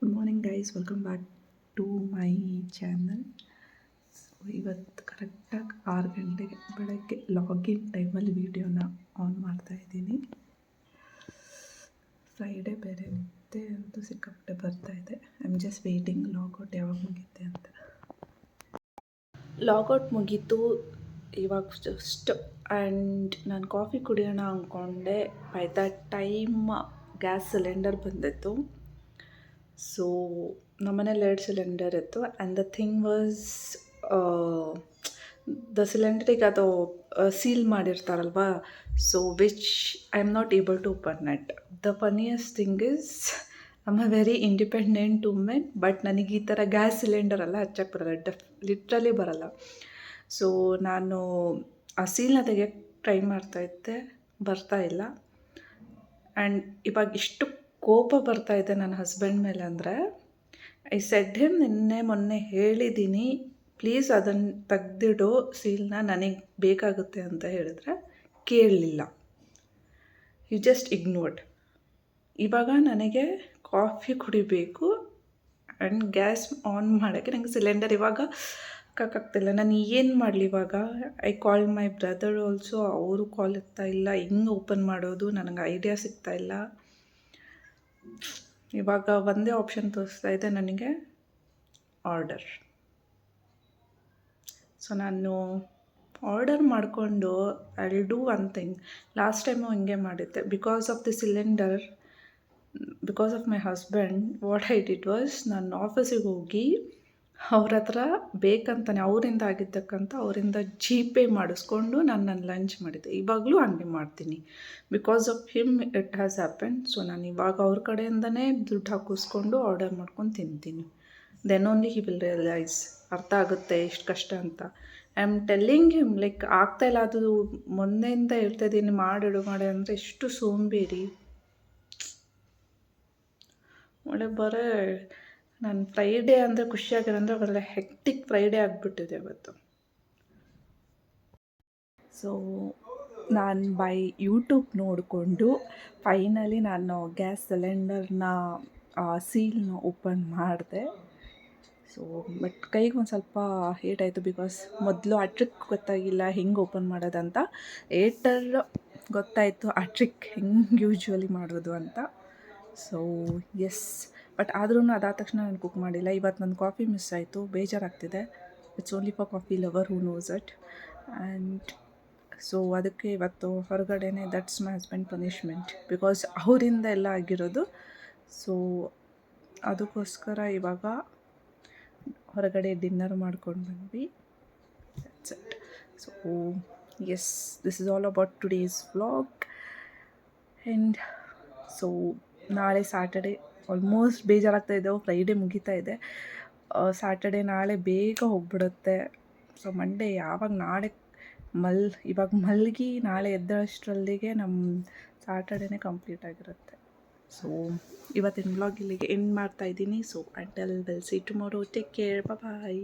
Good morning guys, welcome back to my channel. So ಇವತ್ತು ಕರೆಕ್ಟಾಗಿ 6 ಗಂಟೆಗೆ ಬೆಳಗ್ಗೆ ಲಾಗಿನ್ ಟೈಮಲ್ಲಿ ವೀಡಿಯೋನ ಆನ್ ಮಾಡ್ತಾ ಇದ್ದೀನಿ. ಫ್ರೈಡೇ ಬೇರೆ ನಿದ್ದೆ ಅಂತೂ ಸಿಕ್ಕಾಪಟ್ಟೆ ಬರ್ತಾಯಿದೆ. I am just waiting logout ಯಾವಾಗ ಮುಗಿಯುತ್ತೆ ಅಂತ. ಲಾಗೌಟ್ ಮುಗೀತು ಇವಾಗ ಜಸ್ಟ್. ಆ್ಯಂಡ್ ನಾನು ಕಾಫಿ ಕುಡಿಯೋಣ ಅಂದ್ಕೊಂಡೆ. By that time gas cylinder ಬಂದಿತ್ತು. ಸೊ ನಮ್ಮನೇಲಿ 2 ಸಿಲಿಂಡರ್ ಇತ್ತು. And the thing was the ಸಿಲಿಂಡ್ರಿಗೆ ಅದು ಸೀಲ್ ಮಾಡಿರ್ತಾರಲ್ವ. So which I am not able to open it. The funniest thing is I am a very independent women. But ನನಗೆ ಈ ಥರ gas cylinder ಎಲ್ಲ ಹಚ್ಚಕ್ಕೆ ಬರಲ್ಲ, ಲಿಟ್ರಲಿ ಬರಲ್ಲ. ಸೊ ನಾನು ಆ ಸೀಲ್ನ ತೆಗಿಯೋಕ್ಕೆ ಟ್ರೈ ಮಾಡ್ತಾಯಿದ್ದೆ, ಬರ್ತಾಯಿಲ್ಲ. ಆ್ಯಂಡ್ ಇವಾಗ ಇಷ್ಟು ಕೋಪ ಬರ್ತಾಯಿದೆ ನನ್ನ ಹಸ್ಬೆಂಡ್ ಮೇಲೆ ಅಂದರೆ, ಐ ಸೆಡ್ ಹಿಮ್, ನಿನ್ನೆ ಮೊನ್ನೆ ಹೇಳಿದ್ದೀನಿ ಪ್ಲೀಸ್ ಅದನ್ನು ತೆಗ್ದಿಡೋ ಸೀಲ್ನ, ನನಗೆ ಬೇಕಾಗುತ್ತೆ ಅಂತ ಹೇಳಿದ್ರೆ ಕೇಳಲಿಲ್ಲ. You just ignored. ಇವಾಗ ನನಗೆ ಕಾಫಿ ಕುಡಿಬೇಕು ಆ್ಯಂಡ್ ಗ್ಯಾಸ್ ಆನ್ ಮಾಡೋಕ್ಕೆ ನನಗೆ ಸಿಲಿಂಡರ್ ಇವಾಗ ಹಾಕೋಕ್ಕಾಗ್ತಿಲ್ಲ. ನಾನು ಏನು ಮಾಡಲಿ ಇವಾಗ? I call my brother also, ಅವರು ಕಾಲ್ ಎತ್ತಾ ಇಲ್ಲ. ಹೆಂಗೆ ಓಪನ್ ಮಾಡೋದು ನನಗೆ ಐಡಿಯಾ ಸಿಗ್ತಾ ಇಲ್ಲ. ಇವಾಗ ಒಂದೇ ಆಪ್ಷನ್ ತೋರಿಸ್ತಾ ಇದೆ ನನಗೆ, ಆರ್ಡರ್. ಸೊ ನಾನು ಆರ್ಡರ್ ಮಾಡಿಕೊಂಡು I will do one thing. Last time ಹಿಂಗೆ ಮಾಡಿದ್ದೆ. Because of the cylinder, because of my husband, what I did was, ನಾನು ಆಫೀಸಿಗೆ ಹೋಗಿ ಅವ್ರ ಹತ್ರ ಬೇಕಂತಾನೆ ಅವರಿಂದ ಆಗಿದ್ದಕ್ಕಂತ ಅವರಿಂದ ಜಿ-ಪೇ ಮಾಡಿಸ್ಕೊಂಡು ನಾನು ನನ್ನ ಲಂಚ್ ಮಾಡಿದ್ದೆ. ಇವಾಗಲೂ ಹಂಗೆ ಮಾಡ್ತೀನಿ. Because of him it has happen. So ನಾನು ಇವಾಗ ಅವ್ರ ಕಡೆಯಿಂದನೇ ದುಡ್ಡು ಹಾಕಿಸ್ಕೊಂಡು ಆರ್ಡರ್ ಮಾಡ್ಕೊಂಡು ತಿಂತೀನಿ. Then only he will realise, ಅರ್ಥ ಆಗುತ್ತೆ ಎಷ್ಟು ಕಷ್ಟ ಅಂತ. I am telling him, like ಆಗ್ತಾಯಿಲ್ಲ, ಅದು ಮೊನ್ನೆಯಿಂದ ಹೇಳ್ತಾ ಇದ್ದೀನಿ ಮಾಡಿಡು ಮಾಡಿ ಅಂದರೆ ಎಷ್ಟು ಸೋಂಬೇರಿ. ಒಳ್ಳೆ ಬರೇ ನಾನು ಫ್ರೈಡೇ ಅಂದರೆ ಖುಷಿಯಾಗಿರೋಂದ್ರೆ ಒಳ್ಳೆ ಹೆಕ್ಟಿಕ್ ಫ್ರೈಡೇ ಆಗಿಬಿಟ್ಟಿದೆ ಇವತ್ತು. ಸೊ ನಾನು ಬೈ ಯೂಟ್ಯೂಬ್ ನೋಡಿಕೊಂಡು ಫೈನಲಿ ನಾನು ಗ್ಯಾಸ್ ಸಿಲಿಂಡರ್ನ ಸೀಲ್ನ ಓಪನ್ ಮಾಡಿದೆ. ಸೊ ಬಟ್ ಕೈಗೆ ಒಂದು ಸ್ವಲ್ಪ ಏಟಾಯಿತು. ಬಿಕಾಸ್ ಮೊದಲು ಆ ಟ್ರಿಕ್ ಗೊತ್ತಾಗಿಲ್ಲ ಹೆಂಗೆ ಓಪನ್ ಮಾಡೋದಂತ. ಏಟರ್ ಗೊತ್ತಾಯಿತು ಆ ಟ್ರಿಕ್ ಹೆಂಗೆ ಯೂಶ್ವಲಿ ಮಾಡೋದು ಅಂತ. ಸೊ ಎಸ್, ಬಟ್ ಆದ್ರೂ ಅದಾದ ತಕ್ಷಣ ನಾನು ಕುಕ್ ಮಾಡಿಲ್ಲ. ಇವತ್ತು ನನ್ನ ಕಾಫಿ ಮಿಸ್ ಆಯಿತು, ಬೇಜಾರಾಗ್ತಿದೆ. It's only for coffee lover who knows it. And so ಅದಕ್ಕೆ ಇವತ್ತು ಹೊರಗಡೆನೇ, that's my husband punishment. Because ಅವರಿಂದ ಎಲ್ಲ ಆಗಿರೋದು. ಸೊ ಅದಕ್ಕೋಸ್ಕರ ಇವಾಗ ಹೊರಗಡೆ ಡಿನ್ನರ್ ಮಾಡ್ಕೊಂಡು ಬಂದ್ವಿ. That's it. So yes, this is all about today's vlog. And so ನಾಳೆ ಸ್ಯಾಟರ್ಡೇ, ಆಲ್ಮೋಸ್ಟ್ ಬೇಜಾರಾಗ್ತಾ ಇದ್ದೆವು, ಫ್ರೈಡೇ ಮುಗಿತಾ ಇದೆ. ಸ್ಯಾಟರ್ಡೇ ನಾಳೆ ಬೇಗ ಹೋಗ್ಬಿಡುತ್ತೆ. ಸೊ ಮಂಡೇ ಯಾವಾಗ ನಾಳೆ ಇವಾಗ ಮಲಗಿ ನಾಳೆ ಎದ್ದಷ್ಟರಲ್ಲಿಗೆ ನಮ್ಮ ಸ್ಯಾಟರ್ಡೇನೇ ಕಂಪ್ಲೀಟ್ ಆಗಿರುತ್ತೆ. ಸೊ ಇವತ್ತಿನ ವ್ಲಾಗ್ ಇಲ್ಲಿಗೆ ಎಂಡ್ ಮಾಡ್ತಾಯಿದ್ದೀನಿ. So until will see tomorrow. Take care, bye.